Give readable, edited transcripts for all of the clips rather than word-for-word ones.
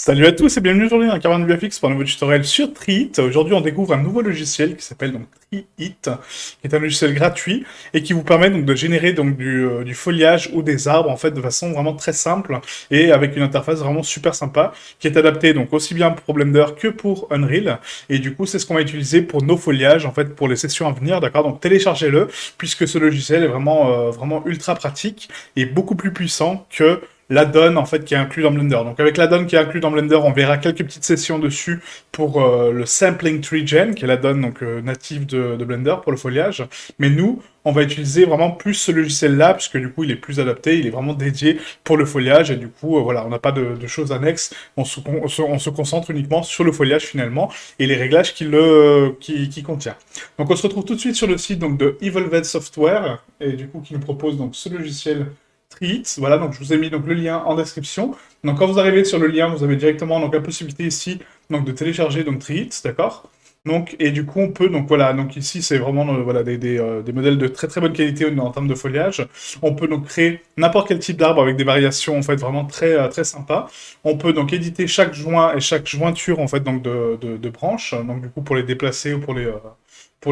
Salut à tous et bienvenue aujourd'hui dans Carbone VFX pour un nouveau tutoriel sur Treat. Aujourd'hui, on découvre un nouveau logiciel qui s'appelle donc Treat, qui est un logiciel gratuit et qui vous permet donc de générer donc du foliage ou des arbres en fait de façon vraiment très simple et avec une interface vraiment super sympa qui est adaptée donc aussi bien pour Blender que pour Unreal. Et du coup, c'est ce qu'on va utiliser pour nos foliages en fait pour les sessions à venir, d'accord? Donc téléchargez-le puisque ce logiciel est vraiment ultra pratique et beaucoup plus puissant que l'add-on en fait qui est inclus dans Blender. Donc avec l'add-on qui est inclus dans Blender, on verra quelques petites sessions dessus pour le Sampling Tree Gen, qui est l'add-on donc natif de Blender pour le foliage. Mais nous, on va utiliser vraiment plus ce logiciel-là, puisque du coup il est plus adapté, il est vraiment dédié pour le foliage, et du coup voilà, on n'a pas de choses annexes, on se concentre uniquement sur le foliage finalement, et les réglages qui contient. Donc on se retrouve tout de suite sur le site donc, de Evolved Software, et du coup qui nous propose donc ce logiciel Treat. Voilà, donc je vous ai mis donc le lien en description. Donc quand vous arrivez sur le lien, vous avez directement donc la possibilité ici donc de télécharger donc Treat, d'accord. Donc et du coup on peut donc voilà donc ici c'est vraiment voilà des modèles de très très bonne qualité en termes de foliage. On peut donc créer n'importe quel type d'arbre avec des variations en fait vraiment très sympas. On peut donc éditer chaque joint et chaque jointure en fait donc de branches donc du coup pour les déplacer ou pour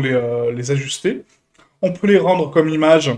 les ajuster. On peut les rendre comme image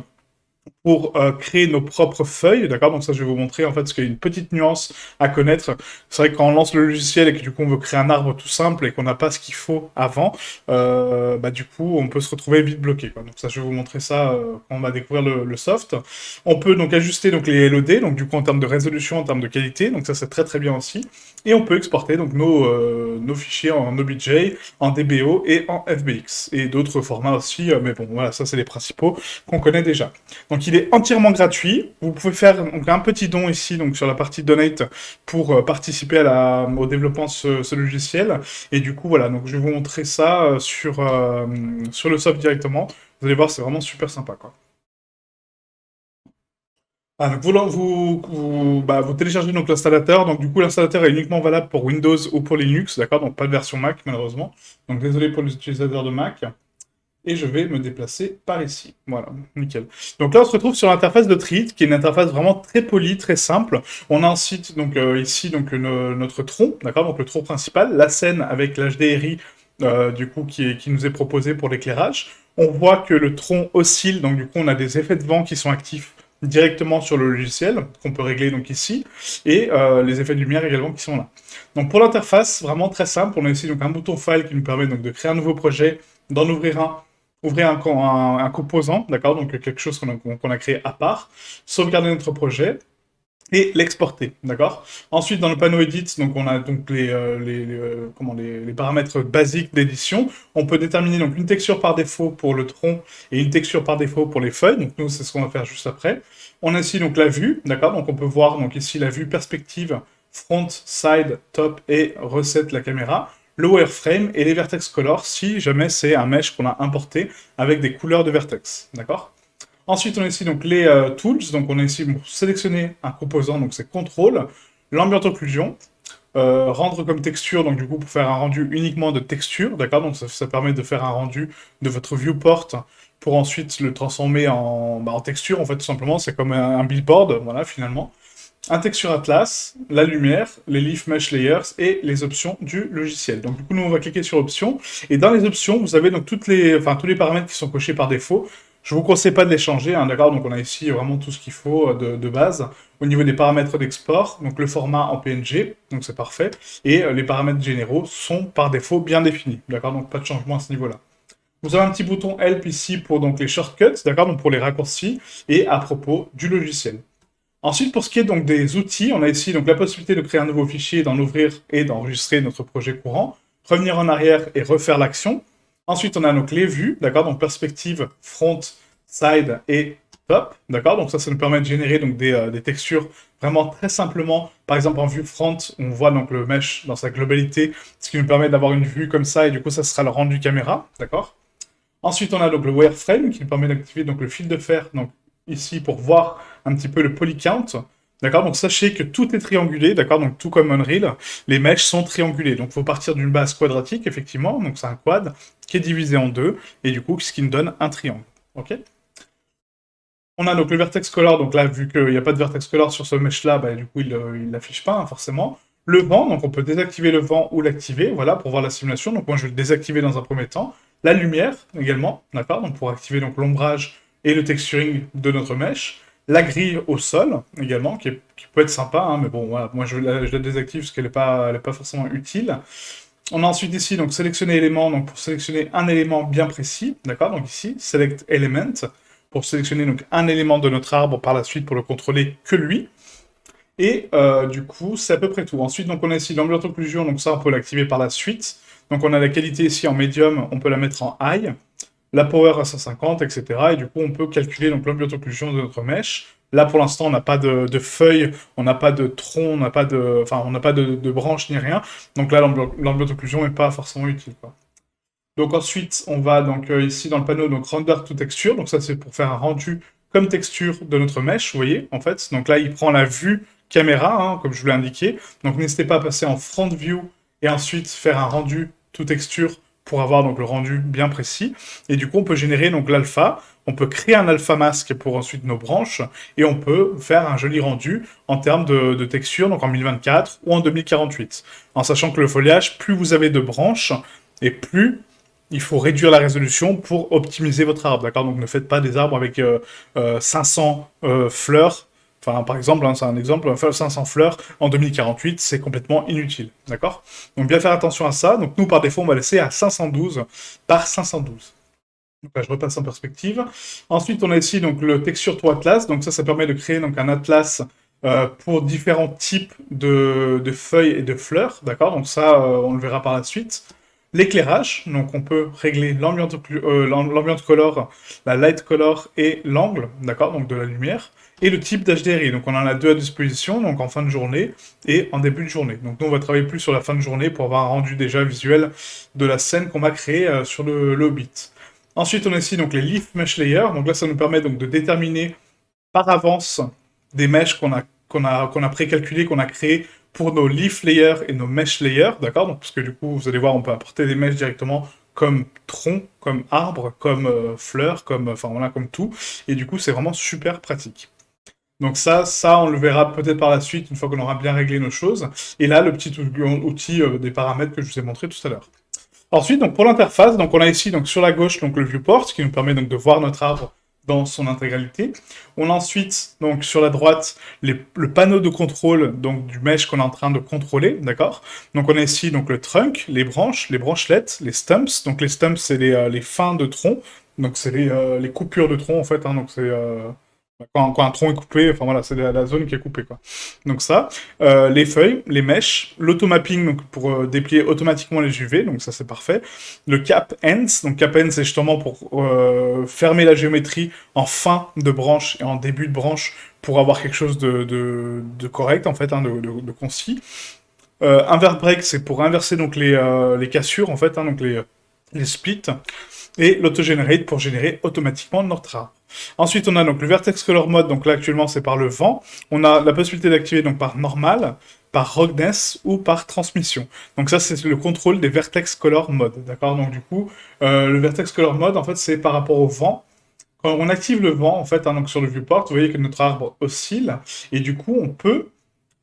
pour créer nos propres feuilles, d'accord? Donc ça, je vais vous montrer en fait ce qu'il y a une petite nuance à connaître. C'est vrai que quand on lance le logiciel et que du coup on veut créer un arbre tout simple et qu'on n'a pas ce qu'il faut avant, bah du coup on peut se retrouver vite bloqué, quoi. Donc ça, je vais vous montrer ça quand on va découvrir le soft. On peut donc ajuster donc les LOD, donc du coup en termes de résolution, en termes de qualité, donc ça c'est très bien aussi. Et on peut exporter donc nos fichiers en OBJ, en DBO et en FBX et d'autres formats aussi, mais bon voilà, ça c'est les principaux qu'on connaît déjà. Donc il est entièrement gratuit. Vous pouvez faire donc, un petit don ici donc sur la partie donate pour participer au développement de ce logiciel. Et du coup voilà, donc je vais vous montrer ça sur le soft directement. Vous allez voir, c'est vraiment super sympa quoi. Ah, donc vous téléchargez donc l'installateur. Donc du coup l'installateur est uniquement valable pour Windows ou pour Linux, d'accord? Donc pas de version Mac malheureusement. Donc désolé pour les utilisateurs de Mac. Et je vais me déplacer par ici. Voilà, nickel. Donc là, on se retrouve sur l'interface de Treat, qui est une interface vraiment très polie, très simple. On a un site, donc ici, donc notre tronc, d'accord, donc le tronc principal, la scène avec l'HDRI, du coup, qui nous est proposé pour l'éclairage. On voit que le tronc oscille, donc du coup, on a des effets de vent qui sont actifs directement sur le logiciel, qu'on peut régler donc ici, et les effets de lumière également qui sont là. Donc pour l'interface, vraiment très simple, on a ici donc un bouton File qui nous permet donc de créer un nouveau projet, d'en ouvrir un, ouvrir un composant, d'accord, donc quelque chose qu'on a créé à part, sauvegarder notre projet et l'exporter, d'accord. Ensuite, dans le panneau Edit, donc on a donc les paramètres basiques d'édition. On peut déterminer donc une texture par défaut pour le tronc et une texture par défaut pour les feuilles. Donc nous, c'est ce qu'on va faire juste après. On a ici donc la vue, d'accord. Donc on peut voir donc ici la vue perspective, front, side, top et recette la caméra, le wireframe et les vertex colors si jamais c'est un mesh qu'on a importé avec des couleurs de vertex, d'accord. Ensuite, on a ici donc les tools, donc on a ici pour sélectionner un composant, donc c'est contrôle, l'ambient occlusion, rendre comme texture, donc du coup pour faire un rendu uniquement de texture, d'accord, donc ça permet de faire un rendu de votre viewport pour ensuite le transformer en texture, en fait tout simplement, c'est comme un billboard, voilà finalement. Un texture atlas, la lumière, les leaf mesh layers et les options du logiciel. Donc du coup nous on va cliquer sur options et dans les options vous avez donc tous les paramètres qui sont cochés par défaut. Je vous conseille pas de les changer, hein, d'accord. Donc on a ici vraiment tout ce qu'il faut de base. Au niveau des paramètres d'export, donc le format en PNG, donc c'est parfait, et les paramètres généraux sont par défaut bien définis, d'accord. Donc pas de changement à ce niveau-là. Vous avez un petit bouton Help ici pour donc les shortcuts, d'accord, donc pour les raccourcis et à propos du logiciel. Ensuite, pour ce qui est donc des outils, on a ici donc la possibilité de créer un nouveau fichier, d'en ouvrir et d'enregistrer notre projet courant, revenir en arrière et refaire l'action. Ensuite, on a donc les vues, d'accord, donc perspective, front, side et top, d'accord, donc ça nous permet de générer donc des textures vraiment très simplement. Par exemple, en vue front, on voit donc le mesh dans sa globalité, ce qui nous permet d'avoir une vue comme ça et du coup, ça sera le rendu caméra, d'accord. Ensuite, on a donc le wireframe qui nous permet d'activer donc le fil de fer, donc ici pour voir un petit peu le poly count. D'accord, donc sachez que tout est triangulé, d'accord, donc tout comme Unreal, les mèches sont triangulées. Donc il faut partir d'une base quadratique, effectivement, donc c'est un quad qui est divisé en deux, et du coup, ce qui nous donne un triangle. Ok. On a donc le vertex color, donc là, vu qu'il n'y a pas de vertex color sur ce mesh-là, bah, du coup, il l'affiche pas, hein, forcément. Le vent, donc on peut désactiver le vent ou l'activer, voilà, pour voir la simulation. Donc moi je vais le désactiver dans un premier temps. La lumière également, d'accord, donc pour activer donc l'ombrage et le texturing de notre mèche. La grille au sol également, qui peut être sympa, hein, mais bon, voilà, moi je la désactive parce qu'elle n'est pas forcément utile. On a ensuite ici donc sélectionner élément, donc pour sélectionner un élément bien précis, d'accord, donc ici select element pour sélectionner donc un élément de notre arbre par la suite pour le contrôler que lui. Et du coup, c'est à peu près tout. Ensuite, donc on a ici l'ambient occlusion, donc ça on peut l'activer par la suite. Donc on a la qualité ici en medium, on peut la mettre en high, la power à 150, etc. Et du coup, on peut calculer donc l'ambient occlusion de notre mèche. Là, pour l'instant, on n'a pas de feuilles, on n'a pas de tronc, on n'a pas de branches ni rien. Donc là, l'ambient occlusion n'est pas forcément utile, quoi. Donc ensuite, on va donc ici dans le panneau donc render to texture. Donc ça, c'est pour faire un rendu comme texture de notre mèche, vous voyez, en fait. Donc là, il prend la vue caméra, hein, comme je vous l'ai indiqué. Donc n'hésitez pas à passer en front view et ensuite faire un rendu to texture pour avoir donc le rendu bien précis. Et du coup, on peut générer donc l'alpha. On peut créer un alpha masque pour ensuite nos branches et on peut faire un joli rendu en termes de texture, donc en 1024 ou en 2048. En sachant que le foliage, plus vous avez de branches et plus il faut réduire la résolution pour optimiser votre arbre, d'accord? Donc ne faites pas des arbres avec 500 fleurs. Enfin, par exemple, hein, c'est un exemple, 500 fleurs en 2048, c'est complètement inutile, d'accord? Donc bien faire attention à ça. Donc nous, par défaut, on va laisser à 512 par 512. Donc là, je repasse en perspective. Ensuite, on a ici donc le texture to atlas. Donc ça permet de créer donc un atlas pour différents types de feuilles et de fleurs, d'accord? Donc ça, on le verra par la suite. L'éclairage, donc on peut régler l'ambient color, la light color et l'angle, d'accord, donc de la lumière, et le type d'HDRI. Donc on en a deux à disposition, donc en fin de journée et en début de journée. Donc nous on va travailler plus sur la fin de journée pour avoir un rendu déjà visuel de la scène qu'on va créer sur le Hobbit. Ensuite on a ici donc les Leaf Mesh Layers, donc là ça nous permet donc de déterminer par avance des mèches qu'on a précalculées, qu'on a créées pour nos leaf layers et nos mesh layers, d'accord? Donc, parce que du coup, vous allez voir, on peut apporter des mèches directement comme tronc, comme arbre, comme fleur, comme, enfin voilà, comme tout. Et du coup, c'est vraiment super pratique. Donc ça, on le verra peut-être par la suite, une fois qu'on aura bien réglé nos choses. Et là, le petit outil des paramètres que je vous ai montré tout à l'heure. Ensuite, donc pour l'interface, donc on a ici donc sur la gauche donc le viewport qui nous permet donc de voir notre arbre dans son intégralité. On a ensuite donc sur la droite le panneau de contrôle donc du mesh qu'on est en train de contrôler, d'accord. Donc on a ici donc le trunk, les branches, les branchelettes, les stumps. Donc les stumps c'est les fins de tronc, donc c'est les coupures de tronc en fait. Hein, donc c'est quand un tronc est coupé, enfin voilà, c'est la zone qui est coupée, quoi. Donc ça, les feuilles, les mèches, l'automapping donc pour déplier automatiquement les UV, donc ça c'est parfait. Le cap ends, donc cap ends c'est justement pour fermer la géométrie en fin de branche et en début de branche pour avoir quelque chose de correct en fait, hein, de concis. Invert break c'est pour inverser donc les cassures en fait, hein, donc les splits. Et l'autogenerate pour générer automatiquement notre arbre. Ensuite, on a donc le vertex color mode, donc là actuellement c'est par le vent. On a la possibilité d'activer donc par normal, par roughness ou par transmission. Donc ça c'est le contrôle des vertex color mode, d'accord? Donc du coup, le vertex color mode en fait c'est par rapport au vent. Quand on active le vent en fait, hein, donc sur le viewport, vous voyez que notre arbre oscille et du coup on peut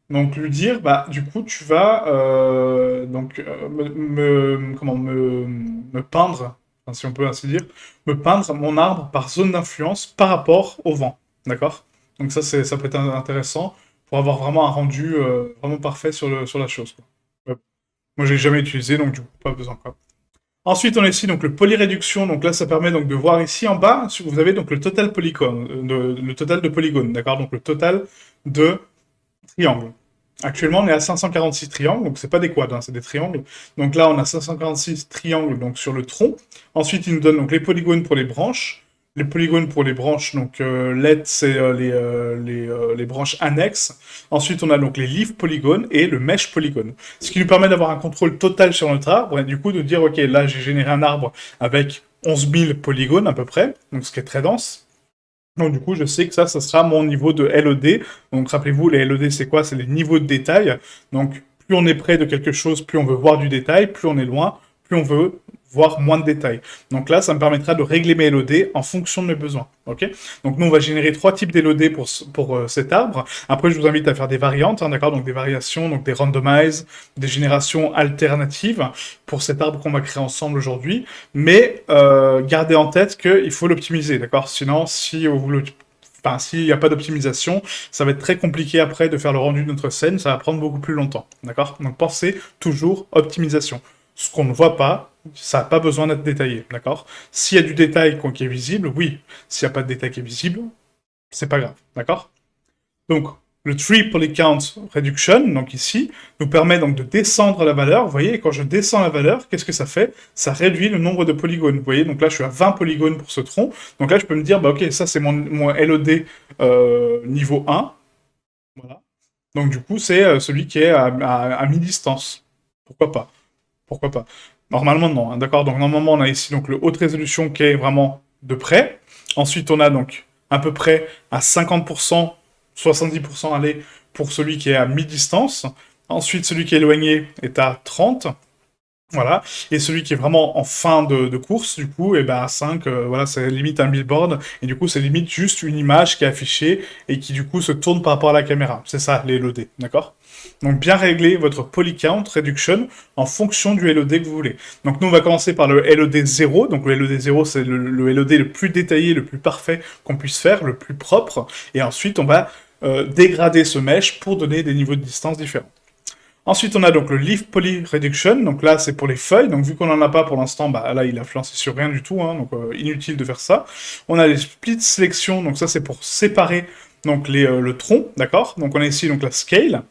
donc lui dire bah du coup tu vas me peindre, enfin, si on peut ainsi dire, me peindre mon arbre par zone d'influence par rapport au vent, d'accord? Donc ça peut être intéressant pour avoir vraiment un rendu vraiment parfait sur la chose, quoi. Ouais. Moi j'ai jamais utilisé donc du coup pas besoin, quoi. Ensuite on a ici donc le polyréduction, donc là ça permet donc de voir ici en bas, vous avez donc le total polygone, le total de polygones, d'accord? Donc le total de triangles. Actuellement, on est à 546 triangles, donc c'est pas des quads, hein, c'est des triangles. Donc là, on a 546 triangles donc sur le tronc. Ensuite, il nous donne donc les polygones pour les branches. Les polygones pour les branches, donc LED, c'est les branches annexes. Ensuite, on a donc les leaf polygones et le mesh polygone. Ce qui nous permet d'avoir un contrôle total sur notre arbre, et du coup de dire, ok, là, j'ai généré un arbre avec 11 000 polygones à peu près, donc ce qui est très dense. Donc du coup, je sais que ça sera mon niveau de LED. Donc rappelez-vous, les LED, c'est quoi? C'est les niveaux de détail. Donc plus on est près de quelque chose, plus on veut voir du détail, plus on est loin, plus on veut voire moins de détails. Donc là, ça me permettra de régler mes LOD en fonction de mes besoins. Ok. Donc nous, on va générer 3 types d'LOD pour cet arbre. Après, je vous invite à faire des variantes, hein, d'accord, donc des variations, donc des randomize, des générations alternatives pour cet arbre qu'on va créer ensemble aujourd'hui. Mais gardez en tête qu'il faut l'optimiser, d'accord. Sinon, si vous Enfin, s'il n'y a pas d'optimisation, ça va être très compliqué après de faire le rendu de notre scène, ça va prendre beaucoup plus longtemps, d'accord. Donc pensez toujours optimisation. Ce qu'on ne voit pas, ça n'a pas besoin d'être détaillé, d'accord. S'il y a du détail qui est visible, oui. S'il n'y a pas de détail qui est visible, c'est pas grave, d'accord. Donc, le tree polycount reduction, donc ici, nous permet donc de descendre la valeur. Vous voyez, quand je descends la valeur, qu'est-ce que ça fait? Ça réduit le nombre de polygones. Vous voyez, donc là, je suis à 20 polygones pour ce tronc. Donc là, je peux me dire, bah ok, ça c'est mon LOD niveau 1. Voilà. Donc du coup, c'est celui qui est à mi-distance. Pourquoi pas? Pourquoi pas? Normalement, non. Hein, d'accord. Donc normalement, on a ici donc le haute résolution qui est vraiment de près. Ensuite, on a donc à peu près à 50%, 70% allez, pour celui qui est à mi-distance. Ensuite, celui qui est éloigné est à 30. Voilà. Et celui qui est vraiment en fin de course, du coup, et ben à 5, voilà, c'est limite un billboard. Et du coup, c'est limite juste une image qui est affichée et qui, du coup, se tourne par rapport à la caméra. C'est ça, les LOD, d'accord? Donc, bien régler votre poly count reduction en fonction du LOD que vous voulez. Donc, nous, on va commencer par le LOD 0. Donc, le LOD 0, c'est le LOD le plus détaillé, le plus parfait qu'on puisse faire, le plus propre. Et ensuite, on va dégrader ce mesh pour donner des niveaux de distance différents. Ensuite, on a donc le Leaf Poly Reduction, donc là c'est pour les feuilles, donc vu qu'on n'en a pas pour l'instant, bah là il a influencé sur rien du tout, hein, donc inutile de faire ça. On a les Split Selection, donc ça c'est pour séparer donc le tronc, d'accord. Donc on a ici donc la scale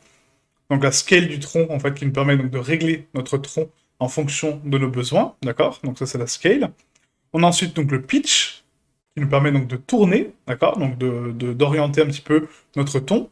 du tronc en fait qui nous permet donc de régler notre tronc en fonction de nos besoins, d'accord. Donc ça c'est la scale. On a ensuite donc le Pitch, qui nous permet donc de tourner, d'accord, donc d'orienter un petit peu notre ton.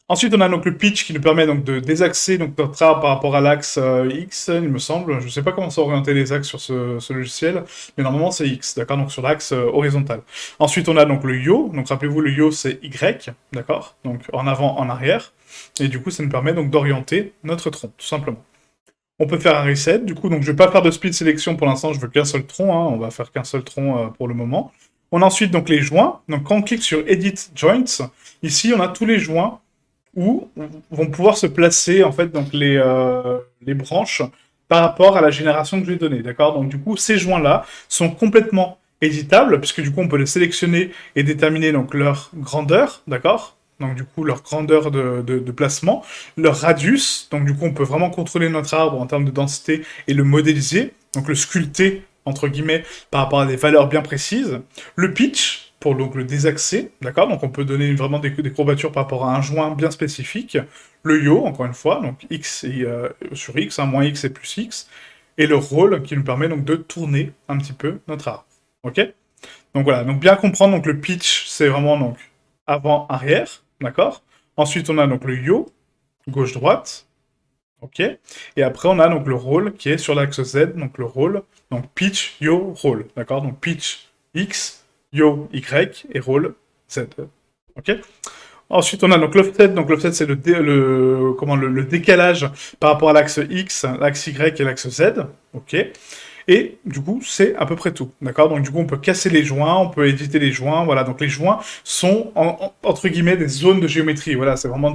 Ensuite, on a donc le pitch qui nous permet donc de désaxer donc, notre arbre par rapport à l'axe X, il me semble. Je ne sais pas comment sont orientés les axes sur ce logiciel, mais normalement c'est X, d'accord, donc sur l'axe horizontal. Ensuite, on a donc le yaw, donc rappelez-vous, le yaw c'est Y, d'accord, donc en avant, en arrière, et du coup ça nous permet donc d'orienter notre tronc, tout simplement. On peut faire un reset, du coup, donc je ne vais pas faire de split sélection pour l'instant, je veux qu'un seul tronc, hein, on va faire qu'un seul tronc pour le moment. On a ensuite donc les joints, donc quand on clique sur Edit Joints, ici on a tous les joints où vont pouvoir se placer en fait donc les branches par rapport à la génération que je vais donner, d'accord. Donc du coup, ces joints-là sont complètement éditables, puisque du coup, on peut les sélectionner et déterminer donc leur grandeur, d'accord. Donc du coup, leur grandeur de placement, leur radius, donc du coup, on peut vraiment contrôler notre arbre en termes de densité et le modéliser, donc le sculpter, entre guillemets, par rapport à des valeurs bien précises. Le pitch, pour donc le désaxer, d'accord. Donc on peut donner vraiment des courbatures par rapport à un joint bien spécifique. Le yaw, encore une fois, donc x sur x, hein, moins x et plus x. Et le roll qui nous permet donc de tourner un petit peu notre arbre. Ok. Donc voilà, donc bien comprendre, donc le pitch, c'est vraiment donc avant-arrière, d'accord. Ensuite, on a donc le yaw, gauche-droite, ok. Et après, on a donc le roll qui est sur l'axe Z, donc le roll, donc pitch, yaw, roll, d'accord. Donc pitch X, yaw, Y, et roll, Z, ok. Ensuite, on a donc l'offset. Donc l'offset, c'est le décalage par rapport à l'axe X, l'axe Y et l'axe Z, ok. Et du coup, c'est à peu près tout, d'accord. Donc du coup, on peut casser les joints, on peut éditer les joints, voilà. Donc les joints sont entre guillemets des zones de géométrie, voilà. C'est vraiment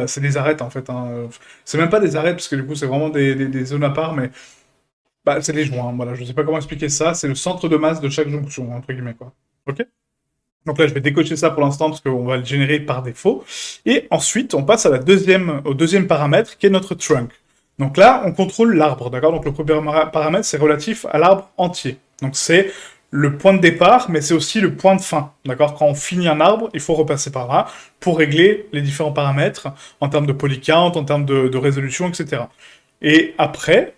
c'est des arêtes en fait. Hein. C'est même pas des arêtes parce que du coup, c'est vraiment des zones à part, mais c'est les joints. Voilà, je sais pas comment expliquer ça. C'est le centre de masse de chaque jonction, entre guillemets, quoi. Ok. Donc là, je vais décocher ça pour l'instant parce qu'on va le générer par défaut. Et ensuite, on passe au deuxième paramètre qui est notre trunk. Donc là, on contrôle l'arbre, d'accord. Donc le premier paramètre, c'est relatif à l'arbre entier. Donc c'est le point de départ, mais c'est aussi le point de fin, d'accord. Quand on finit un arbre, il faut repasser par là pour régler les différents paramètres en termes de poly count, en termes de résolution, etc. Et après,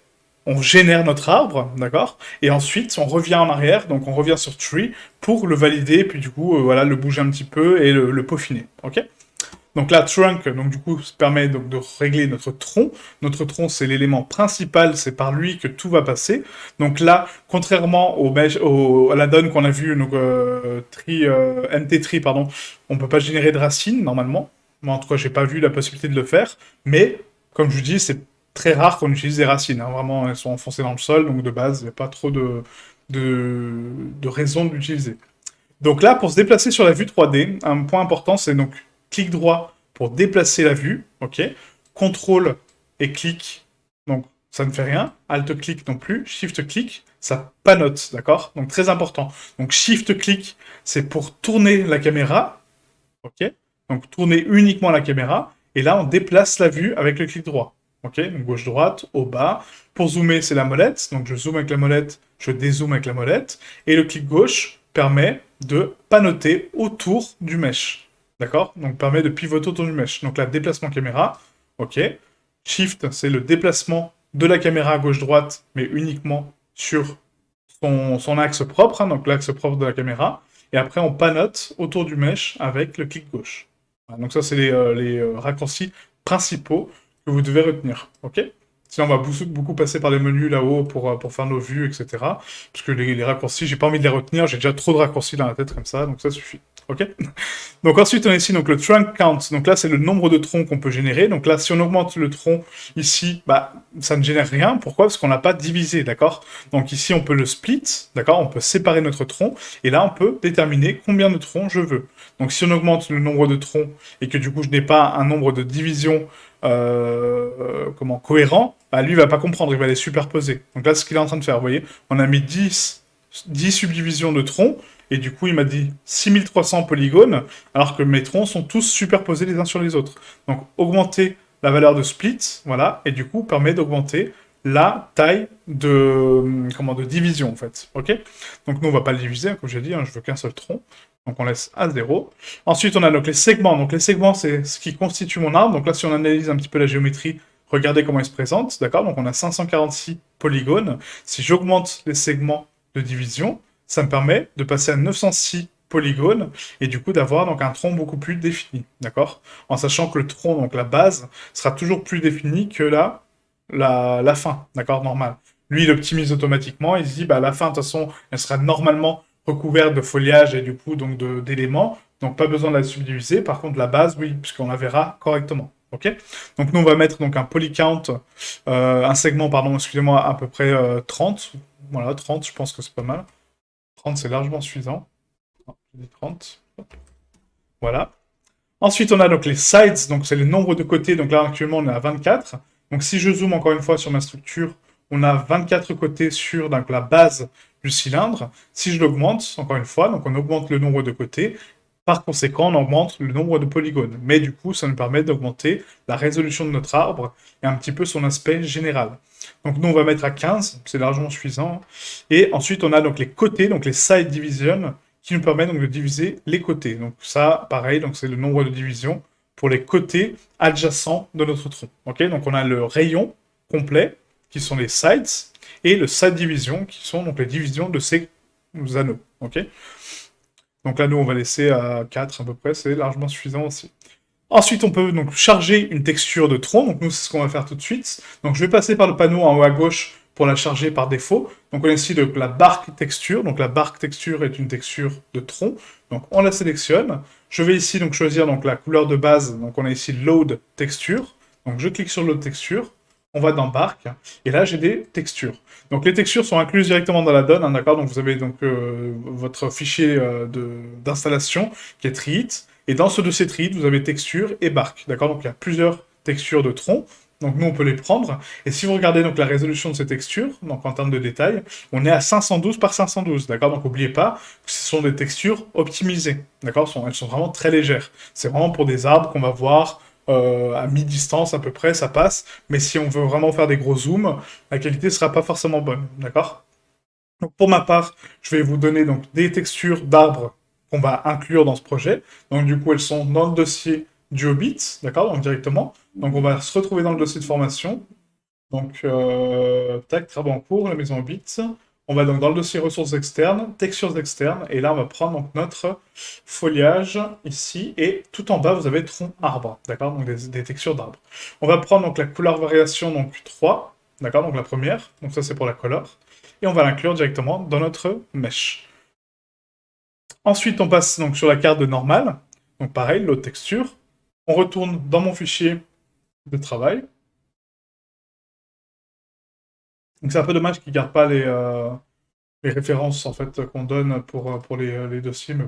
on génère notre arbre, d'accord. Et ensuite, on revient en arrière, donc on revient sur tree pour le valider, puis du coup, voilà, le bouger un petit peu et le peaufiner, ok. Donc là, trunk, donc du coup, ça permet donc de régler notre tronc. Notre tronc, c'est l'élément principal, c'est par lui que tout va passer. Donc là, contrairement à la donne qu'on a vue, donc MT tree, pardon, on peut pas générer de racines normalement. Moi, en tout cas, j'ai pas vu la possibilité de le faire. Mais comme je vous dis, c'est très rare qu'on utilise des racines. Hein. Vraiment, elles sont enfoncées dans le sol, donc de base, il n'y a pas trop de raison de l'utiliser. Donc là, pour se déplacer sur la vue 3D, un point important, c'est donc clic droit pour déplacer la vue, ok. Contrôle et clic, donc ça ne fait rien. Alt-clic non plus. Shift-clic, ça panote, d'accord. Donc très important. Donc Shift-clic, c'est pour tourner la caméra, ok. Donc tourner uniquement la caméra. Et là, on déplace la vue avec le clic droit. Ok, donc gauche-droite, au bas. Pour zoomer, c'est la molette. Donc je zoome avec la molette, je dézoome avec la molette. Et le clic gauche permet de panoter autour du mesh. D'accord. Donc permet de pivoter autour du mesh. Donc là, déplacement caméra. Ok. Shift, c'est le déplacement de la caméra gauche-droite, mais uniquement sur son axe propre, hein, donc l'axe propre de la caméra. Et après, on panote autour du mesh avec le clic gauche. Voilà, donc ça, c'est les raccourcis principaux que vous devez retenir. Ok. Sinon, on va beaucoup passer par les menus là-haut pour faire nos vues, etc. Parce que les raccourcis, j'ai pas envie de les retenir, j'ai déjà trop de raccourcis dans la tête comme ça, donc ça suffit. Ok. Donc ensuite, on a ici donc, le trunk count. Donc là, c'est le nombre de troncs qu'on peut générer. Donc là, si on augmente le tronc ici, bah, ça ne génère rien. Pourquoi? Parce qu'on n'a pas divisé, d'accord? Donc ici, on peut le split, d'accord? On peut séparer notre tronc. Et là, on peut déterminer combien de troncs je veux. Donc si on augmente le nombre de troncs et que du coup, je n'ai pas un nombre de divisions cohérent, bah, lui, il va pas comprendre. Il va les superposer. Donc là, c'est ce qu'il est en train de faire. Vous voyez? On a mis 10 subdivisions de troncs. Et du coup, il m'a dit 6300 polygones, alors que mes troncs sont tous superposés les uns sur les autres. Donc, augmenter la valeur de split, voilà, et du coup, permet d'augmenter la taille de division, en fait. Ok. Donc, nous, on va pas le diviser, hein, comme j'ai dit, hein, je veux qu'un seul tronc. Donc, on laisse à 0. Ensuite, on a donc les segments. Donc, les segments, c'est ce qui constitue mon arbre. Donc là, si on analyse un petit peu la géométrie, regardez comment il se présente, d'accord? Donc, on a 546 polygones. Si j'augmente les segments de division, ça me permet de passer à 906 polygones et du coup d'avoir donc un tronc beaucoup plus défini, d'accord? En sachant que le tronc, donc la base, sera toujours plus défini que la fin, d'accord, normal. Lui, il optimise automatiquement, il se dit, bah la fin, de toute façon, elle sera normalement recouverte de foliage et du coup donc d'éléments, donc pas besoin de la subdiviser. Par contre, la base, oui, puisqu'on la verra correctement. Ok. Donc nous on va mettre donc un polycount, un segment pardon, excusez-moi, à peu près 30. Voilà, 30, je pense que c'est pas mal. 30, c'est largement suffisant. Non, j'ai dit 30. Voilà. Ensuite, on a donc les sides, donc c'est le nombre de côtés. Donc là, actuellement, on est à 24. Donc si je zoome encore une fois sur ma structure, on a 24 côtés sur donc, la base du cylindre. Si je l'augmente, encore une fois, donc on augmente le nombre de côtés. Par conséquent, on augmente le nombre de polygones. Mais du coup, ça nous permet d'augmenter la résolution de notre arbre et un petit peu son aspect général. Donc nous, on va mettre à 15, c'est largement suffisant. Et ensuite, on a donc les côtés, donc les side divisions, qui nous permettent donc de diviser les côtés. Donc ça, pareil, donc c'est le nombre de divisions pour les côtés adjacents de notre tronc. Ok, donc on a le rayon complet, qui sont les sides, et le side division, qui sont donc les divisions de ces anneaux. Ok. Donc là, nous, on va laisser à 4 à peu près, c'est largement suffisant aussi. Ensuite, on peut donc charger une texture de tronc. Donc nous, c'est ce qu'on va faire tout de suite. Donc je vais passer par le panneau en haut à gauche pour la charger par défaut. Donc on a ici donc, la barque texture. Donc la barque texture est une texture de tronc. Donc on la sélectionne. Je vais ici donc choisir donc la couleur de base. Donc on a ici load texture. Donc je clique sur load texture. On va dans barque. Et là, j'ai des textures. Donc les textures sont incluses directement dans la donne, hein, d'accord. Donc vous avez donc votre fichier d'installation qui est Treat. Et dans ce dossier Treat, vous avez texture et barque, d'accord. Donc il y a plusieurs textures de tronc. Donc nous, on peut les prendre. Et si vous regardez donc la résolution de ces textures, donc en termes de détail, on est à 512 par 512, d'accord. Donc n'oubliez pas que ce sont des textures optimisées, d'accord. Elles sont vraiment très légères. C'est vraiment pour des arbres qu'on va voir à mi-distance à peu près, ça passe. Mais si on veut vraiment faire des gros zooms, la qualité sera pas forcément bonne, d'accord. Donc pour ma part, je vais vous donner donc des textures d'arbres qu'on va inclure dans ce projet. Donc du coup, elles sont dans le dossier du Hobbit, d'accord, donc directement. Donc on va se retrouver dans le dossier de formation. Donc, tac, travaux en cours, la maison Hobbit. On va donc dans le dossier ressources externes, textures externes, et là on va prendre donc notre foliage ici, et tout en bas vous avez tronc arbre, d'accord, donc des textures d'arbres. On va prendre donc la couleur variation donc 3, d'accord, donc la première, donc ça c'est pour la couleur, et on va l'inclure directement dans notre mesh. Ensuite on passe donc sur la carte de normal, donc pareil, l'autre texture. On retourne dans mon fichier de travail, Donc c'est un peu dommage qu'ils gardent pas les références en fait qu'on donne pour les dossiers, mais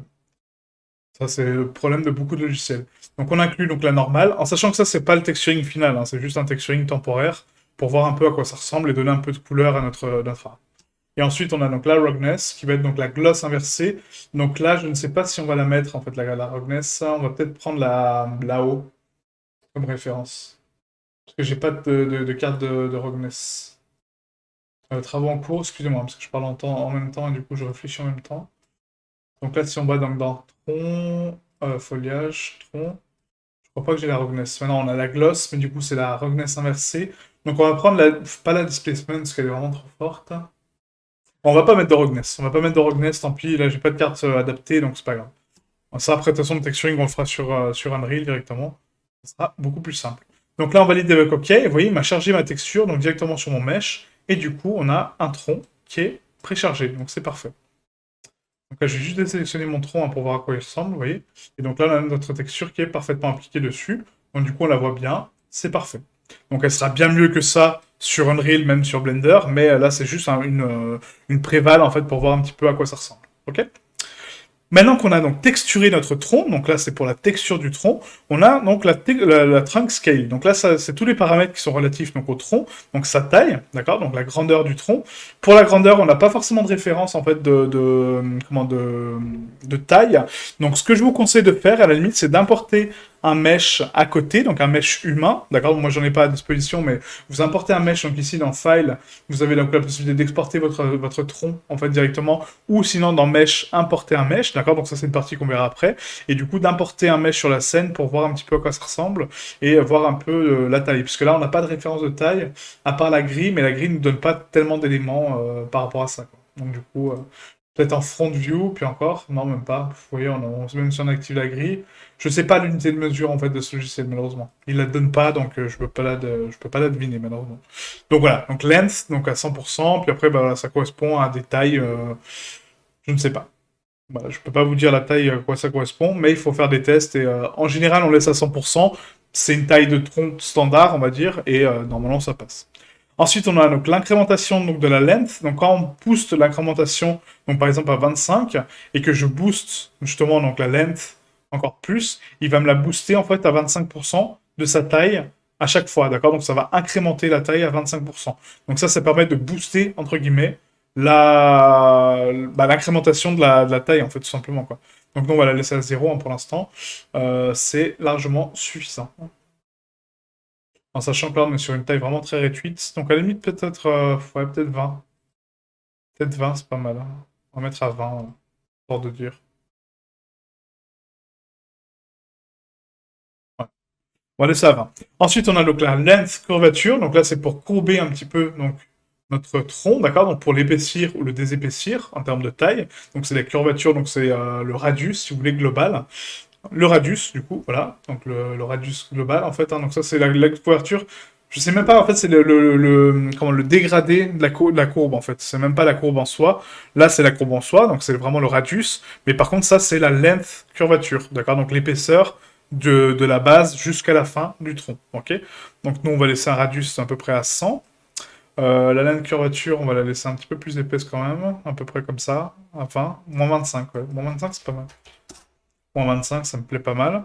ça c'est le problème de beaucoup de logiciels. Donc on inclut donc la normale, en sachant que ça c'est pas le texturing final, hein, c'est juste un texturing temporaire pour voir un peu à quoi ça ressemble et donner un peu de couleur à notre art. Et ensuite on a donc la roughness qui va être donc la gloss inversée. Donc là je ne sais pas si on va la mettre en fait la roughness, ça, on va peut-être prendre la haut comme référence. Parce que j'ai pas de carte de roughness. Travaux en cours, excusez-moi, parce que je parle en même temps et du coup je réfléchis en même temps. Donc là, si on va dans tronc, foliage, tronc, je crois pas que j'ai la roughness. Maintenant, on a la gloss, mais du coup, c'est la roughness inversée. Donc on va prendre pas la displacement, parce qu'elle est vraiment trop forte. Bon, on va pas mettre de roughness. On va pas mettre de roughness, tant pis. Là, j'ai pas de carte adaptée, donc c'est pas grave. Ça, après, de toute façon, le texturing, on le fera sur Unreal directement. Ça sera beaucoup plus simple. Donc là, on valide avec OK. Et vous voyez, il m'a chargé ma texture, donc directement sur mon mesh. Et du coup, on a un tronc qui est préchargé. Donc c'est parfait. Donc là, je vais juste désélectionner mon tronc hein, pour voir à quoi il ressemble, vous voyez. Et donc là, on a notre texture qui est parfaitement appliquée dessus. Donc du coup, on la voit bien. C'est parfait. Donc elle sera bien mieux que ça sur Unreal, même sur Blender. Mais là, c'est juste une prévale, en fait, pour voir un petit peu à quoi ça ressemble. OK. Maintenant qu'on a donc texturé notre tronc, donc là c'est pour la texture du tronc, on a donc la trunk scale. Donc là c'est tous les paramètres qui sont relatifs donc au tronc, donc sa taille, d'accord, donc la grandeur du tronc. Pour la grandeur, on n'a pas forcément de référence en fait de taille. Donc ce que je vous conseille de faire à la limite, c'est d'importer un mesh à côté, donc un mesh humain, d'accord. Moi j'en ai pas à disposition, mais vous importez un mesh donc ici dans File, vous avez donc la possibilité d'exporter votre tronc en fait directement, ou sinon dans Mesh importer un mesh, d'accord. Donc ça c'est une partie qu'on verra après, et du coup d'importer un mesh sur la scène pour voir un petit peu à quoi ça ressemble et voir un peu la taille, puisque là on n'a pas de référence de taille à part la grille, mais la grille ne nous donne pas tellement d'éléments par rapport à ça, quoi. Donc du coup peut-être en front view, puis encore, non même pas. Vous voyez, même si on active la grille, je sais pas l'unité de mesure en fait de ce logiciel malheureusement. Il la donne pas, donc je peux pas je peux pas la deviner malheureusement. Donc voilà, donc length donc à 100%, puis après bah, voilà, ça correspond à des tailles, je ne sais pas. Voilà, je peux pas vous dire la taille à quoi ça correspond, mais il faut faire des tests et en général on laisse à 100%. C'est une taille de tronc standard on va dire et normalement ça passe. Ensuite, on a donc l'incrémentation donc de la length. Donc quand on booste l'incrémentation, donc par exemple à 25, et que je booste justement donc la length encore plus, il va me la booster en fait à 25% de sa taille à chaque fois, d'accord. Donc ça va incrémenter la taille à 25%. Donc ça permet de booster entre guillemets l'incrémentation de la taille en fait tout simplement quoi. Donc nous on va la laisser à 0 hein, pour l'instant. C'est largement suffisant. En sachant que là, on est sur une taille vraiment très réduite. Donc à la limite, peut-être ouais, peut-être 20. Peut-être 20, c'est pas mal, hein. On va mettre à 20, pour de dur. Ouais. On va laisser à 20. Ensuite, on a donc la length curvature. Donc là, c'est pour courber un petit peu donc, notre tronc, d'accord. Donc pour l'épaissir ou le désépaissir en termes de taille. Donc c'est la curvature, donc c'est le radius, si vous voulez, global. Le radius, du coup, voilà. Donc le radius global, en fait. Hein. Donc ça, c'est la couverture. Je sais même pas, en fait, c'est comment, le dégradé de la courbe, en fait. C'est même pas la courbe en soi. Là, c'est la courbe en soi, donc c'est vraiment le radius. Mais par contre, ça, c'est la length curvature, d'accord. Donc l'épaisseur de la base jusqu'à la fin du tronc, ok. Donc nous, on va laisser un radius à peu près à 100. La length curvature, on va la laisser un petit peu plus épaisse quand même, à peu près comme ça, à 20. Moins 25, ouais. Moins 25, c'est pas mal. Moins 25, ça me plaît pas mal.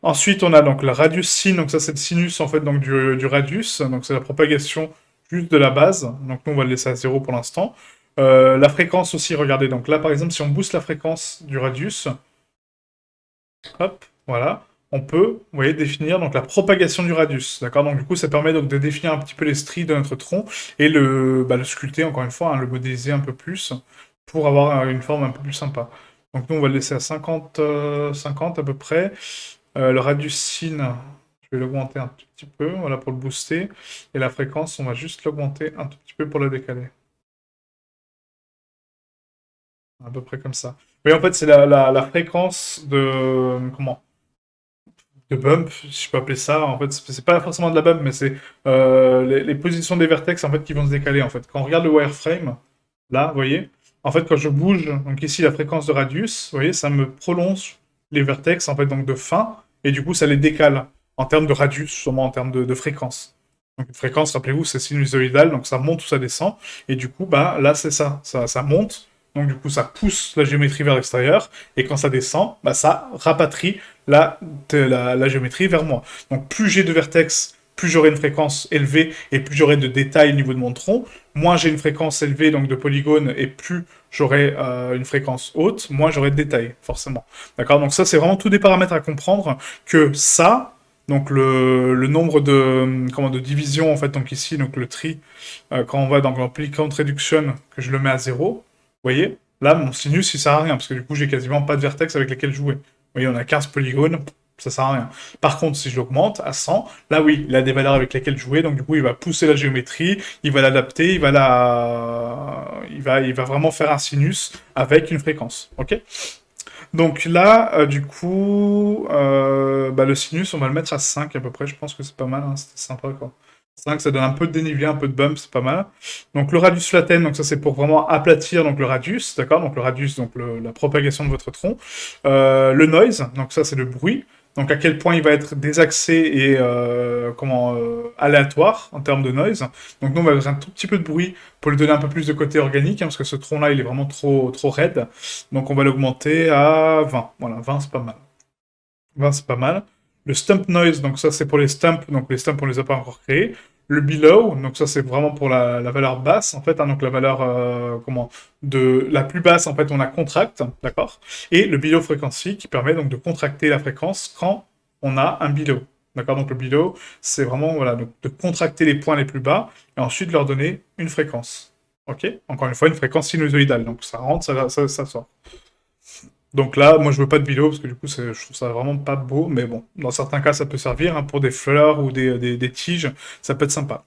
Ensuite, on a donc le radius sin, donc ça c'est le sinus en fait donc du radius, donc c'est la propagation juste de la base. Donc nous on va le laisser à 0 pour l'instant. La fréquence aussi, regardez, donc là par exemple si on booste la fréquence du radius, hop, voilà, on peut, vous voyez, définir donc la propagation du radius, d'accord. Donc du coup ça permet donc de définir un petit peu les stries de notre tronc et le sculpter encore une fois, hein, le modéliser un peu plus pour avoir une forme un peu plus sympa. Donc nous on va le laisser à 50, 50 à peu près. Le radius sin, je vais l'augmenter un tout petit peu, voilà, pour le booster. Et la fréquence, on va juste l'augmenter un tout petit peu pour la décaler. À peu près comme ça. Oui, en fait, c'est la fréquence de... Comment? De bump, si je peux appeler ça. En fait, c'est pas forcément de la bump, mais c'est les positions des vertex, en fait, qui vont se décaler, en fait. Quand on regarde le wireframe, là, vous voyez, en fait, quand je bouge, donc ici, la fréquence de radius, vous voyez, ça me prolonge les vertex, en fait, donc de fin, et du coup, ça les décale en termes de radius, sûrement en termes de fréquence. Donc une fréquence, rappelez-vous, c'est sinusoïdal, donc ça monte ou ça descend. Et du coup, bah là, c'est ça. Ça monte. Donc du coup, ça pousse la géométrie vers l'extérieur. Et quand ça descend, bah, ça rapatrie la géométrie vers moi. Donc plus j'ai de vertex, plus j'aurai une fréquence élevée et plus j'aurai de détails au niveau de mon tronc. Moins j'ai une fréquence élevée, donc de polygones, et plus j'aurai une fréquence haute, moins j'aurai de détails, forcément. D'accord. Donc ça, c'est vraiment tous des paramètres à comprendre que ça. Donc le nombre de divisions, en fait, donc ici, donc le tri, quand on va dans l'applicant reduction, que je le mets à 0, vous voyez, là, mon sinus, il sert à rien, parce que du coup, j'ai quasiment pas de vertex avec lesquels jouer. Vous voyez, on a 15 polygones, ça sert à rien. Par contre, si je l'augmente à 100, là, oui, il a des valeurs avec lesquelles jouer, donc du coup, il va pousser la géométrie, il va l'adapter, il va vraiment faire un sinus avec une fréquence, ok. Donc là, du coup, bah, le sinus, on va le mettre à 5 à peu près. Je pense que c'est pas mal, hein, c'était sympa quoi. 5, ça donne un peu de dénivelé, un peu de bump, c'est pas mal. Donc le radius flatten, donc ça c'est pour vraiment aplatir donc le radius, d'accord. Donc le radius, donc la propagation de votre tronc. Le noise, donc ça c'est le bruit. Donc à quel point il va être désaxé et aléatoire en termes de noise. Donc nous on va faire un tout petit peu de bruit pour lui donner un peu plus de côté organique, hein, parce que ce tronc-là il est vraiment trop raide. Donc on va l'augmenter à 20. Voilà, 20 c'est pas mal. 20 c'est pas mal. Le stump noise, donc ça c'est pour les stumps, donc les stumps on les a pas encore créés. Le below, donc ça c'est vraiment pour la valeur basse en fait, hein, donc la valeur de la plus basse en fait on la contracte, d'accord. Et le below frequency qui permet donc de contracter la fréquence quand on a un below, d'accord. Donc le below c'est vraiment voilà donc, de contracter les points les plus bas et ensuite leur donner une fréquence, ok. Encore une fois une fréquence sinusoïdale, donc ça rentre, ça sort. Donc là, moi je veux pas de below parce que du coup je trouve ça vraiment pas beau, mais bon, dans certains cas ça peut servir, hein, pour des fleurs ou des tiges, ça peut être sympa.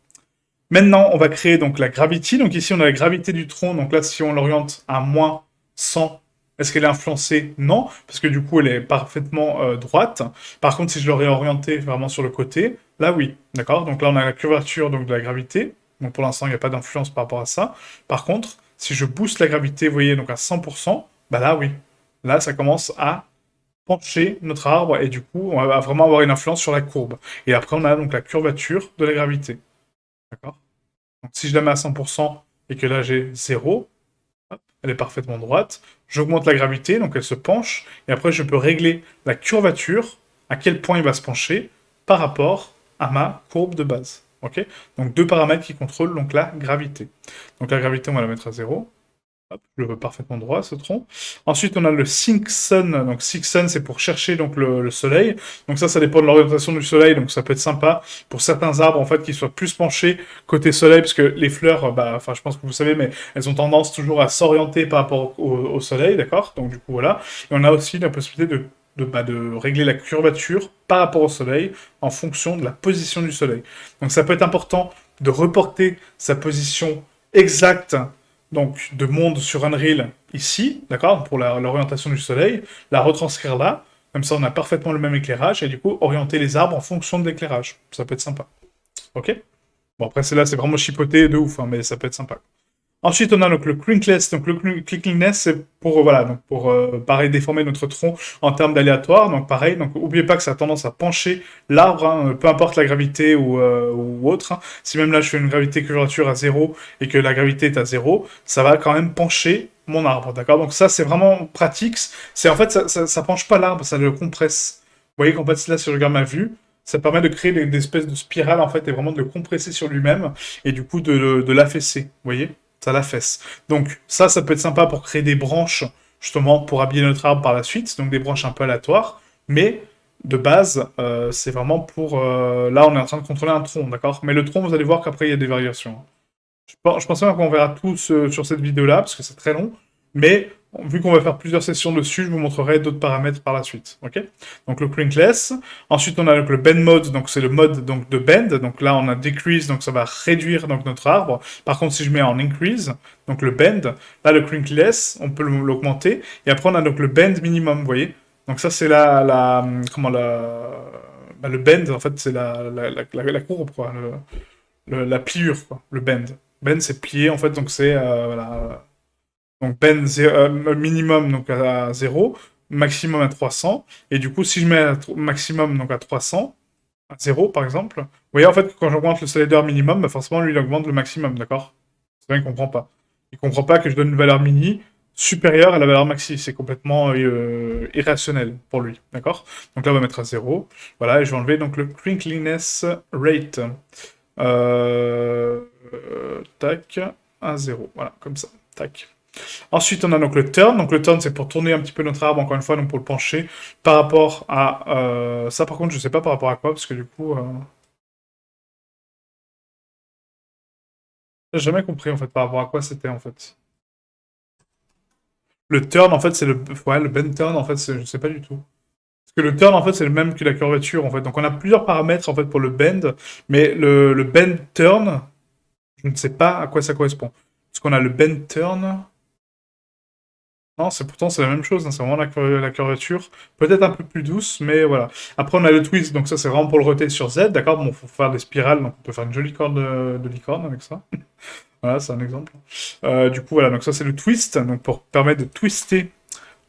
Maintenant, on va créer donc la gravity. Donc ici, on a la gravité du tronc. Donc là, si on l'oriente à moins 100, est-ce qu'elle est influencée? Non, parce que du coup, elle est parfaitement droite. Par contre, si je l'aurais orientée vraiment sur le côté, là, oui. D'accord. Donc là, on a la curvature donc, de la gravité. Donc pour l'instant, il n'y a pas d'influence par rapport à ça. Par contre, si je booste la gravité, vous voyez, donc à 100%, bah là, oui. Là, ça commence à pencher notre arbre et du coup, on va vraiment avoir une influence sur la courbe. Et après, on a donc la curvature de la gravité. D'accord. Donc si je la mets à 100% et que là j'ai 0, hop, elle est parfaitement droite, j'augmente la gravité, donc elle se penche, et après je peux régler la curvature, à quel point il va se pencher, par rapport à ma courbe de base. Ok. Donc deux paramètres qui contrôlent donc la gravité. Donc la gravité, on va la mettre à 0. Hop, je le veux parfaitement droit, ce tronc. Ensuite, on a le Sync Sun. Donc, Sync Sun, c'est pour chercher donc, le soleil. Donc ça dépend de l'orientation du soleil. Donc, ça peut être sympa pour certains arbres, en fait, qui soient plus penchés côté soleil, parce que les fleurs, bah, enfin, je pense que vous savez, mais elles ont tendance toujours à s'orienter par rapport au soleil, d'accord. Donc, du coup, voilà. Et on a aussi la possibilité de régler la curvature par rapport au soleil en fonction de la position du soleil. Donc, ça peut être important de reporter sa position exacte donc de monde sur Unreal ici, d'accord, pour l'orientation du soleil, la retranscrire là, comme ça on a parfaitement le même éclairage, et du coup orienter les arbres en fonction de l'éclairage. Ça peut être sympa. Ok. Bon après c'est là, c'est vraiment chipoté de ouf, hein, mais ça peut être sympa. Ensuite, on a donc le crinkless. Donc le crinkless, c'est pour voilà, donc pour pareil déformer notre tronc en termes d'aléatoire. Donc pareil, donc oubliez pas que ça a tendance à pencher l'arbre, hein, peu importe la gravité ou autre, hein. Si même là je fais une gravité curvature à 0 et que la gravité est à 0, ça va quand même pencher mon arbre, d'accord. Donc ça c'est vraiment pratique. C'est en fait ça penche pas l'arbre, ça le compresse. Vous voyez qu'en fait là si je regarde ma vue, ça permet de créer des espèces de spirales en fait et vraiment de le compresser sur lui-même et du coup de l'affaisser. Vous voyez, ça l'affaisse. Donc ça peut être sympa pour créer des branches, justement, pour habiller notre arbre par la suite, donc des branches un peu aléatoires, mais de base, c'est vraiment pour... là, on est en train de contrôler un tronc, d'accord. Mais le tronc, vous allez voir qu'après, il y a des variations. Je pense pas qu'on verra tout sur cette vidéo-là, parce que c'est très long, mais vu qu'on va faire plusieurs sessions dessus, je vous montrerai d'autres paramètres par la suite, ok. Donc le crinkless. Ensuite, on a donc le bend mode, donc c'est le mode donc, de bend. Donc là, on a decrease, donc ça va réduire donc, notre arbre. Par contre, si je mets en increase, donc le bend, là, le crinkless, on peut l'augmenter. Et après, on a donc le bend minimum, vous voyez. Donc ça, c'est bah, le bend, en fait, c'est la courbe, quoi. La pliure, quoi. Le bend. Bend, c'est plier, en fait, donc c'est, voilà, donc bend minimum donc à 0, maximum à 300. Et du coup, si je mets maximum donc à 300, à 0, par exemple. Vous voyez, en fait, que quand j'augmente le slider minimum, bah forcément, lui, il augmente le maximum, d'accord? C'est ça, il comprend pas. Il comprend pas que je donne une valeur mini supérieure à la valeur maxi. C'est complètement irrationnel pour lui, d'accord? Donc là, on va mettre à 0. Voilà, et je vais enlever donc le crinkliness rate. Tac, à 0. Voilà, comme ça. Tac. Ensuite, on a donc le turn. Donc le turn, c'est pour tourner un petit peu notre arbre, encore une fois, donc pour le pencher, par rapport à... ça, par contre, je sais pas par rapport à quoi, parce que du coup... j'ai jamais compris, en fait, par rapport à quoi c'était, en fait. Le turn, en fait, c'est le... Ouais, le bend turn, en fait, je sais pas du tout. Parce que le turn, en fait, c'est le même que la curvature, en fait. Donc on a plusieurs paramètres, en fait, pour le bend, mais le bend turn, je ne sais pas à quoi ça correspond. Parce qu'on a le bend turn... Non, c'est pourtant c'est la même chose, hein, c'est vraiment la curvature, peut-être un peu plus douce, mais voilà. Après on a le twist, donc ça c'est vraiment pour le roter sur Z, d'accord? Bon, faut faire des spirales, donc on peut faire une jolie corde de licorne avec ça. Voilà, c'est un exemple. Du coup voilà, donc ça c'est le twist, donc pour permettre de twister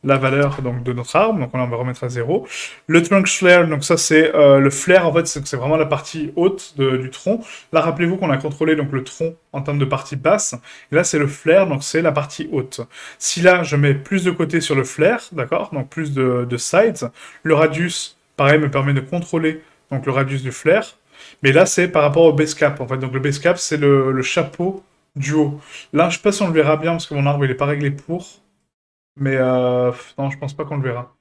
la valeur donc, de notre arme, donc on va remettre à 0. Le trunk flare, donc ça c'est le flare, en fait c'est vraiment la partie haute du tronc. Là rappelez-vous qu'on a contrôlé donc le tronc en termes de partie basse, et là c'est le flare, donc c'est la partie haute. Si là je mets plus de côté sur le flare, d'accord, donc plus de sides, le radius, pareil, me permet de contrôler donc le radius du flare, mais là c'est par rapport au base cap, en fait, donc le base cap c'est le chapeau du haut. Là je sais pas si on le verra bien parce que mon arbre il est pas réglé pour, mais non, je pense pas qu'on le verra.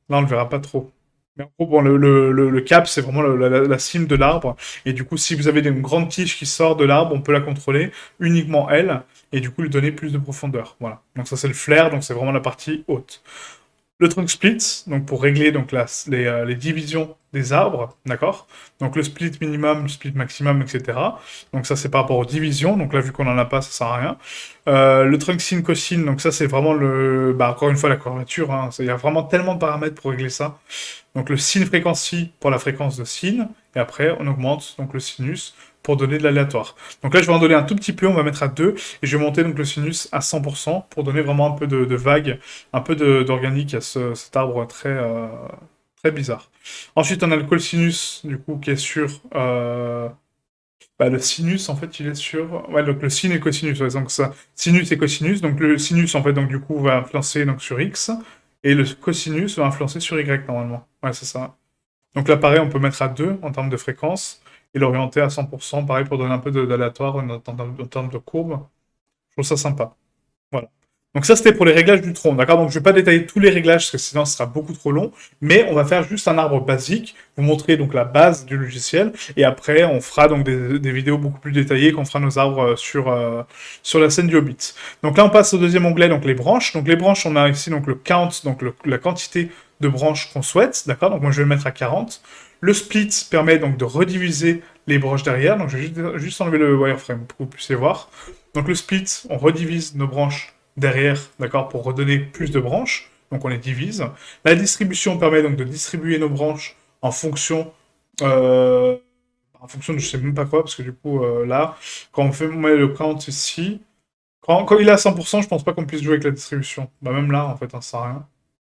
Là, on le verra pas trop. Mais en gros, bon, le cap, c'est vraiment la cime de l'arbre. Et du coup, si vous avez une grande tige qui sort de l'arbre, on peut la contrôler, uniquement elle, et du coup lui donner plus de profondeur. Voilà. Donc ça, c'est le flair, donc c'est vraiment la partie haute. Le trunk split, donc pour régler donc les divisions des arbres, d'accord? Donc le split minimum, le split maximum, etc. Donc ça c'est par rapport aux divisions, donc là vu qu'on en a pas, ça sert à rien. Le trunk sin cosine, donc ça c'est vraiment encore une fois la curvature, hein. Il y a vraiment tellement de paramètres pour régler ça. Donc le sin frequency pour la fréquence de sin, et après on augmente donc le sinus pour donner de l'aléatoire. Donc là je vais en donner un tout petit peu, on va mettre à 2, et je vais monter donc le sinus à 100% pour donner vraiment un peu de vague, un peu d'organique à cet arbre très bizarre. Ensuite on a le cosinus du coup qui est sur... le sinus, en fait, il est sur... Ouais, donc le sin et cosinus, ouais, donc ça, sinus et cosinus. Donc le sinus, en fait, donc du coup, va influencer donc, sur x, et le cosinus va influencer sur y, normalement. Ouais, c'est ça. Donc là, pareil, on peut mettre à 2 en termes de fréquence, et l'orienter à 100%, pareil, pour donner un peu d'aléatoire en termes de courbe. Je trouve ça sympa. Voilà. Donc ça, c'était pour les réglages du tronc, d'accord? Donc je ne vais pas détailler tous les réglages, parce que sinon ce sera beaucoup trop long, mais on va faire juste un arbre basique, vous montrer donc la base du logiciel, et après on fera donc des vidéos beaucoup plus détaillées, qu'on fera nos arbres sur la scène du Hobbit. Donc là on passe au deuxième onglet, donc les branches. Donc les branches, on a ici donc le count, donc la quantité de branches qu'on souhaite, d'accord? Donc moi je vais le mettre à 40. Le split permet donc de rediviser les branches derrière, donc je vais juste enlever le wireframe pour que vous puissiez voir. Donc le split, on redivise nos branches derrière, d'accord, pour redonner plus de branches. Donc on les divise. La distribution permet donc de distribuer nos branches en fonction, euh, de je sais même pas quoi, parce que du coup là, quand on met le count ici, quand il est à 100%, je pense pas qu'on puisse jouer avec la distribution. Bah même là, en fait, ça sert à rien.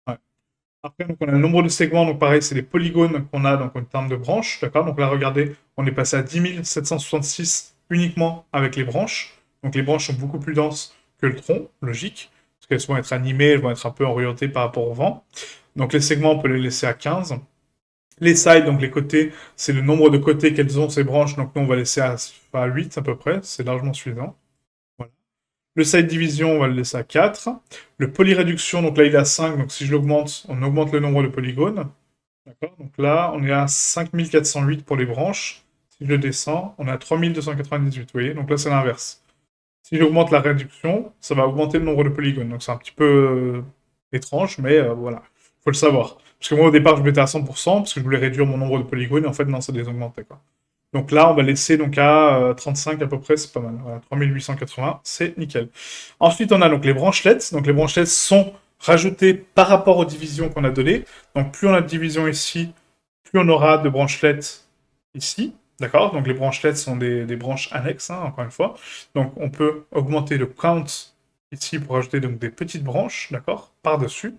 Ouais. Après, donc, on a le nombre de segments, donc pareil, c'est les polygones qu'on a donc, en termes de branches, d'accord? Donc là, regardez, on est passé à 10 766 uniquement avec les branches. Donc les branches sont beaucoup plus denses que le tronc, logique, parce qu'elles vont être animées, elles vont être un peu orientées par rapport au vent. Donc les segments, on peut les laisser à 15. Les sides, donc les côtés, c'est le nombre de côtés qu'elles ont ces branches, donc nous on va laisser à 8 à peu près, c'est largement suffisant. Voilà. Le side division, on va le laisser à 4. Le polyréduction, donc là il est à 5, donc si je l'augmente, on augmente le nombre de polygones. D'accord. Donc là, on est à 5408 pour les branches. Si je descends, on est à 3298, vous voyez. Donc là, c'est l'inverse. Si j'augmente la réduction, ça va augmenter le nombre de polygones. Donc c'est un petit peu étrange, mais voilà. Faut le savoir. Parce que moi, au départ, je mettais à 100%, parce que je voulais réduire mon nombre de polygones, et en fait, non, ça les augmentait, quoi. Donc là, on va laisser donc à 35 à peu près, c'est pas mal. Voilà, 3880, c'est nickel. Ensuite, on a donc les branchelettes. Donc les branchelettes sont rajoutées par rapport aux divisions qu'on a données. Donc plus on a de divisions ici, plus on aura de branchelettes ici. D'accord? Donc les branchelettes sont des branches annexes, hein, encore une fois. Donc on peut augmenter le count ici pour ajouter donc des petites branches, d'accord? Par-dessus,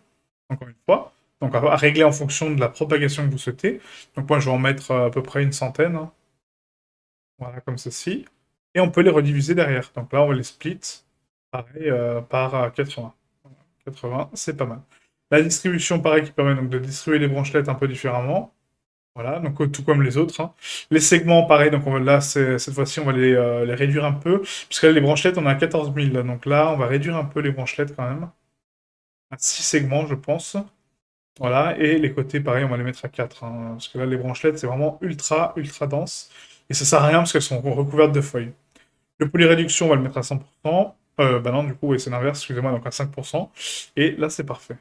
encore une fois. Donc à régler en fonction de la propagation que vous souhaitez. Donc moi je vais en mettre à peu près une centaine, hein. Voilà, comme ceci. Et on peut les rediviser derrière. Donc là on va les split, pareil, par 80. 80, c'est pas mal. La distribution, pareil, qui permet donc de distribuer les branchelettes un peu différemment. Voilà, donc tout comme les autres, hein. Les segments, pareil, donc là, cette fois-ci, on va les réduire un peu, puisque là, les branchelettes, on a 14 000, donc là, on va réduire un peu les branchelettes quand même, à 6 segments, je pense. Voilà, et les côtés, pareil, on va les mettre à 4, hein, parce que là, les branchelettes, c'est vraiment ultra, ultra dense, et ça sert à rien parce qu'elles sont recouvertes de feuilles. Le polyréduction, on va le mettre à 100%. Bah non, du coup, oui, c'est l'inverse, excusez-moi, donc à 5%. Et là, c'est parfait.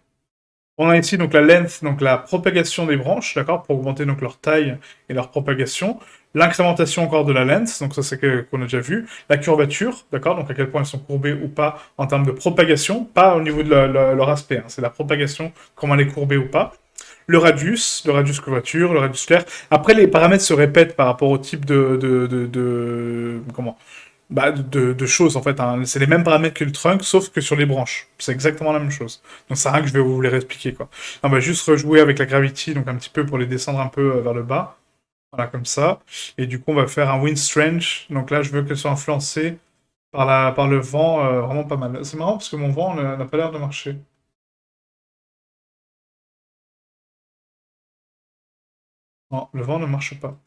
On a ici donc la length, donc la propagation des branches, d'accord, pour augmenter donc leur taille et leur propagation. L'incrémentation encore de la length, donc ça c'est qu'on a déjà vu. La curvature, d'accord, donc à quel point elles sont courbées ou pas en termes de propagation, pas au niveau de leur aspect, hein, c'est la propagation, comment elle est courbée ou pas. Le radius curvature, le radius clair. Après, les paramètres se répètent par rapport au type comment de choses en fait, hein. C'est les mêmes paramètres que le trunk, sauf que sur les branches. C'est exactement la même chose. Donc c'est rien que je vais vous les réexpliquer quoi. On va juste rejouer avec la gravity, donc un petit peu pour les descendre un peu vers le bas. Voilà, comme ça. Et du coup, on va faire un wind strange. Donc là, je veux qu'elle soit influencée par le vent, vraiment pas mal. C'est marrant parce que mon vent n'a pas l'air de marcher. Non, le vent ne marche pas.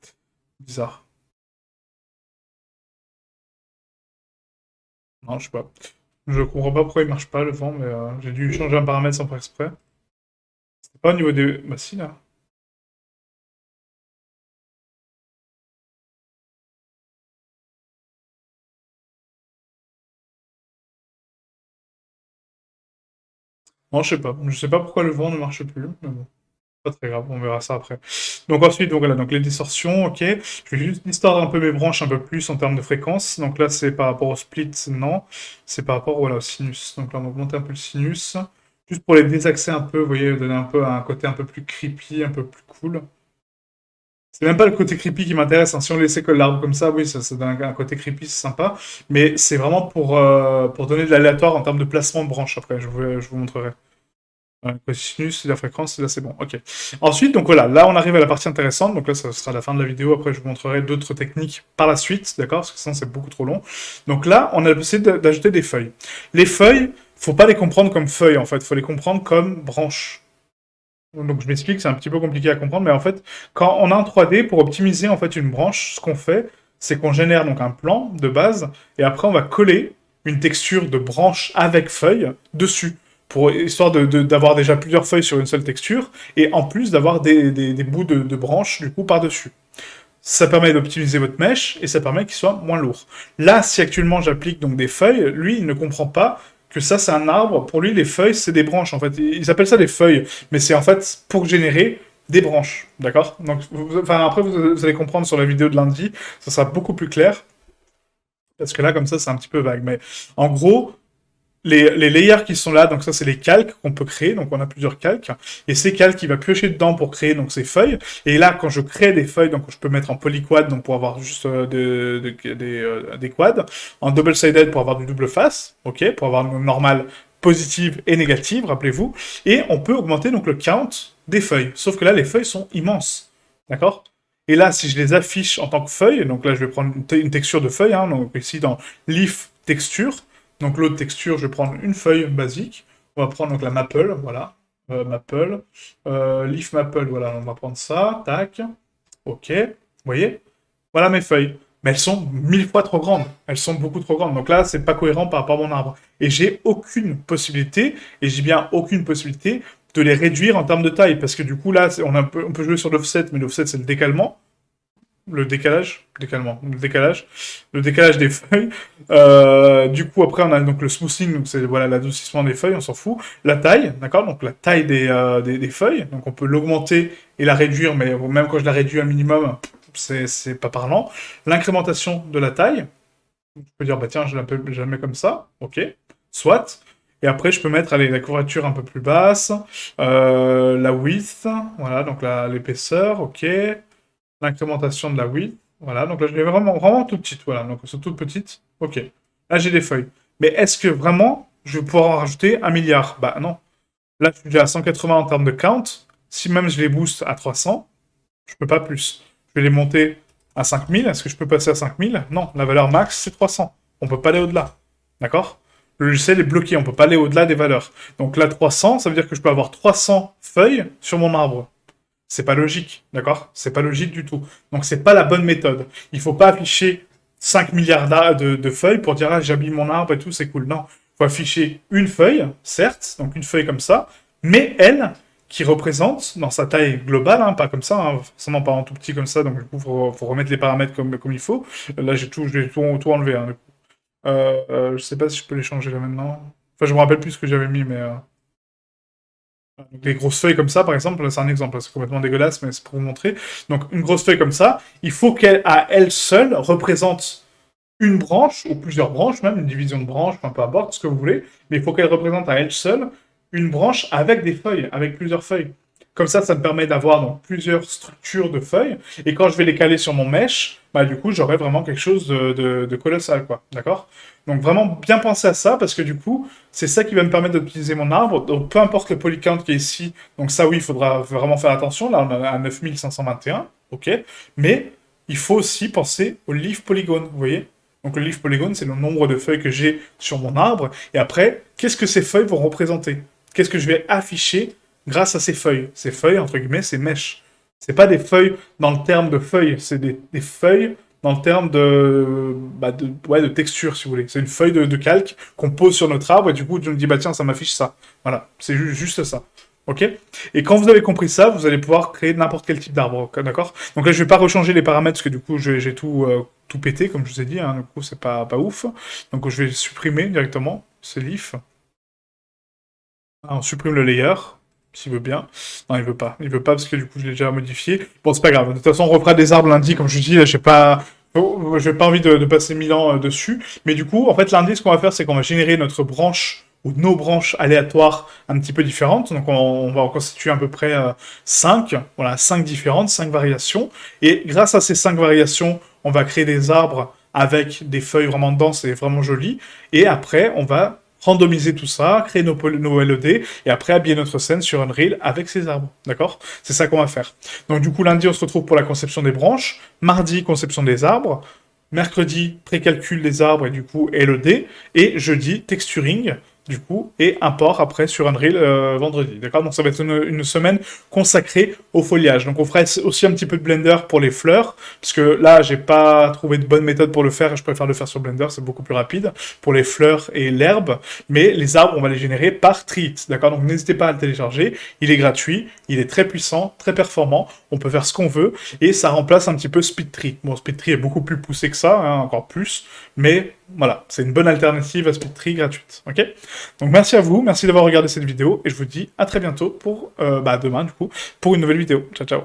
Bizarre. Non, je sais pas. Je comprends pas pourquoi il marche pas le vent, mais j'ai dû changer un paramètre sans faire exprès. C'est pas au niveau des. Bah si là. Non, je sais pas. Je sais pas pourquoi le vent ne marche plus, mais bon. Pas très grave, on verra ça après. Donc ensuite, donc voilà, donc les distorsions, ok. Je vais juste distordre un peu mes branches un peu plus en termes de fréquence. Donc là, c'est par rapport au split, non. C'est par rapport voilà, au sinus. Donc là, on va augmenter un peu le sinus. Juste pour les désaxer un peu, vous voyez, donner un peu un côté un peu plus creepy, un peu plus cool. C'est même pas le côté creepy qui m'intéresse, hein. Si on laissait que l'arbre comme ça, oui, ça donne un côté creepy, c'est sympa. Mais c'est vraiment pour donner de l'aléatoire en termes de placement de branches après, je vous montrerai. Cosinus, la fréquence, là c'est bon, ok. Ensuite, donc voilà, là on arrive à la partie intéressante, donc là ça sera la fin de la vidéo, après je vous montrerai d'autres techniques par la suite, d'accord, parce que sinon c'est beaucoup trop long. Donc là, on a essayé d'ajouter des feuilles. Les feuilles, faut pas les comprendre comme feuilles en fait, faut les comprendre comme branches. Donc je m'explique, c'est un petit peu compliqué à comprendre, mais en fait, quand on a un 3D, pour optimiser en fait une branche, ce qu'on fait, c'est qu'on génère donc un plan de base, et après on va coller une texture de branche avec feuilles dessus, pour histoire d'avoir déjà plusieurs feuilles sur une seule texture, et en plus d'avoir des bouts de branches du coup par-dessus. Ça permet d'optimiser votre mèche et ça permet qu'il soit moins lourd. Là, si actuellement j'applique donc des feuilles, lui, il ne comprend pas que ça c'est un arbre. Pour lui, les feuilles c'est des branches en fait. Ils appellent ça des feuilles, mais c'est en fait pour générer des branches, d'accord. Donc, enfin après vous allez comprendre sur la vidéo de lundi, ça sera beaucoup plus clair parce que là comme ça c'est un petit peu vague. Mais en gros, les layers qui sont là, donc ça c'est les calques qu'on peut créer, donc on a plusieurs calques, et ces calques il va piocher dedans pour créer donc ces feuilles, et là quand je crée des feuilles, donc je peux mettre en polyquad, donc pour avoir juste des quads, en double-sided pour avoir du double face, ok, pour avoir une normale positive et négative, rappelez-vous, et on peut augmenter donc le count des feuilles, sauf que là les feuilles sont immenses, d'accord. Et là, si je les affiche en tant que feuilles, donc là je vais prendre une texture de feuille, hein, donc ici dans Leaf Texture, donc l'autre texture, je vais prendre une feuille basique. On va prendre donc la maple, voilà. Maple. Leaf maple, voilà, on va prendre ça. Tac. Ok. Vous voyez? Voilà mes feuilles. Mais elles sont 1000 fois trop grandes. Elles sont beaucoup trop grandes. Donc là, c'est pas cohérent par rapport à mon arbre. Et j'ai aucune possibilité, et j'ai bien aucune possibilité, de les réduire en termes de taille. Parce que du coup, là, on peut jouer sur l'offset, mais l'offset, c'est le décalement. Le décalage des feuilles. Du coup, après, on a donc le smoothing, donc c'est voilà l'adoucissement des feuilles, on s'en fout. La taille, d'accord, donc la taille des feuilles, donc on peut l'augmenter et la réduire, mais même quand je la réduis un minimum, c'est pas parlant. L'incrémentation de la taille, je peux dire, bah tiens, je la mets comme ça, ok, soit. Et après, je peux mettre allez, la couverture un peu plus basse, la width, voilà, donc l'épaisseur, ok, l'incrémentation de la width. Voilà, donc là, je l'ai vraiment, vraiment toute petite. Voilà, donc elles sont toutes petites. Ok. Là, j'ai des feuilles. Mais est-ce que vraiment, je vais pouvoir en rajouter un milliard? Bah non. Là, je suis déjà à 180 en termes de count. Si même je les booste à 300, je peux pas plus. Je vais les monter à 5000. Est-ce que je peux passer à 5000? Non, la valeur max, c'est 300. On peut pas aller au-delà. D'accord? Le logiciel est bloqué, on peut pas aller au-delà des valeurs. Donc là, 300, ça veut dire que je peux avoir 300 feuilles sur mon arbre. C'est pas logique, d'accord? C'est pas logique du tout. Donc c'est pas la bonne méthode. Il faut pas afficher 5 milliards de feuilles pour dire ah j'habille mon arbre et tout, c'est cool. Non, il faut afficher une feuille, certes, donc une feuille comme ça, mais elle qui représente dans sa taille globale, hein, pas comme ça, hein, forcément pas en tout petit comme ça, donc du coup faut remettre les paramètres comme il faut. Là j'ai tout enlevé. Hein, du coup. Je sais pas si je peux les changer là maintenant. Enfin je me rappelle plus ce que j'avais mis, mais donc, les grosses feuilles comme ça, par exemple, c'est un exemple, c'est complètement dégueulasse, mais c'est pour vous montrer. Donc, une grosse feuille comme ça, il faut qu'elle, à elle seule, représente une branche, ou plusieurs branches même, une division de branches, enfin, peu importe ce que vous voulez, mais il faut qu'elle représente à elle seule une branche avec des feuilles, avec plusieurs feuilles. Comme ça me permet d'avoir donc plusieurs structures de feuilles, et quand je vais les caler sur mon mesh, bah du coup j'aurai vraiment quelque chose de colossal, quoi, d'accord? Donc vraiment bien penser à ça, parce que du coup, c'est ça qui va me permettre d'optimiser mon arbre, donc peu importe le polycount qui est ici, donc ça oui, il faudra vraiment faire attention, là on est à 9521, ok? Mais il faut aussi penser au leaf polygone, vous voyez? Donc le leaf polygone, c'est le nombre de feuilles que j'ai sur mon arbre, et après, qu'est-ce que ces feuilles vont représenter? Qu'est-ce que je vais afficher grâce à ces feuilles? Ces feuilles, entre guillemets, c'est mèches. C'est pas des feuilles dans le terme de feuilles, c'est des feuilles dans le terme de texture, si vous voulez. C'est une feuille de calque qu'on pose sur notre arbre, et du coup, je me dis, bah tiens, ça m'affiche ça. Voilà, c'est juste ça. Ok? Et quand vous avez compris ça, vous allez pouvoir créer n'importe quel type d'arbre, d'accord? Donc là, je vais pas rechanger les paramètres, parce que du coup, j'ai tout pété, comme je vous ai dit, hein, du coup, c'est pas ouf. Donc je vais supprimer directement ce leaf. Ah, on supprime le layer, s'il veut bien. Non, il veut pas. Il veut pas parce que du coup, je l'ai déjà modifié. Bon, c'est pas grave. De toute façon, on refera des arbres lundi, comme je dis. Là, j'ai pas... j'ai pas envie de passer 1000 ans dessus. Mais du coup, en fait, lundi, ce qu'on va faire, c'est qu'on va générer notre branche ou nos branches aléatoires un petit peu différentes. Donc, on va en constituer à peu près 5. Voilà, 5 différentes, 5 variations. Et grâce à ces 5 variations, on va créer des arbres avec des feuilles vraiment denses et vraiment jolies. Et après, on va randomiser tout ça, créer nos LED, et après habiller notre scène sur Unreal avec ces arbres, d'accord? C'est ça qu'on va faire. Donc du coup, lundi, on se retrouve pour la conception des branches, mardi, conception des arbres, mercredi, précalcul des arbres et du coup LED, et jeudi, texturing, du coup, et import après sur Unreal vendredi, d'accord? Donc ça va être une semaine consacrée au foliage. Donc on fera aussi un petit peu de Blender pour les fleurs, parce que là, j'ai pas trouvé de bonne méthode pour le faire, et je préfère le faire sur Blender, c'est beaucoup plus rapide, pour les fleurs et l'herbe, mais les arbres, on va les générer par Treat, d'accord? Donc n'hésitez pas à le télécharger, il est gratuit, il est très puissant, très performant, on peut faire ce qu'on veut, et ça remplace un petit peu SpeedTree. Bon, SpeedTree est beaucoup plus poussé que ça, hein, encore plus, mais voilà, c'est une bonne alternative à SpeedTree gratuite, ok? Donc merci à vous, merci d'avoir regardé cette vidéo, et je vous dis à très bientôt pour, demain du coup, pour une nouvelle vidéo. Ciao, ciao.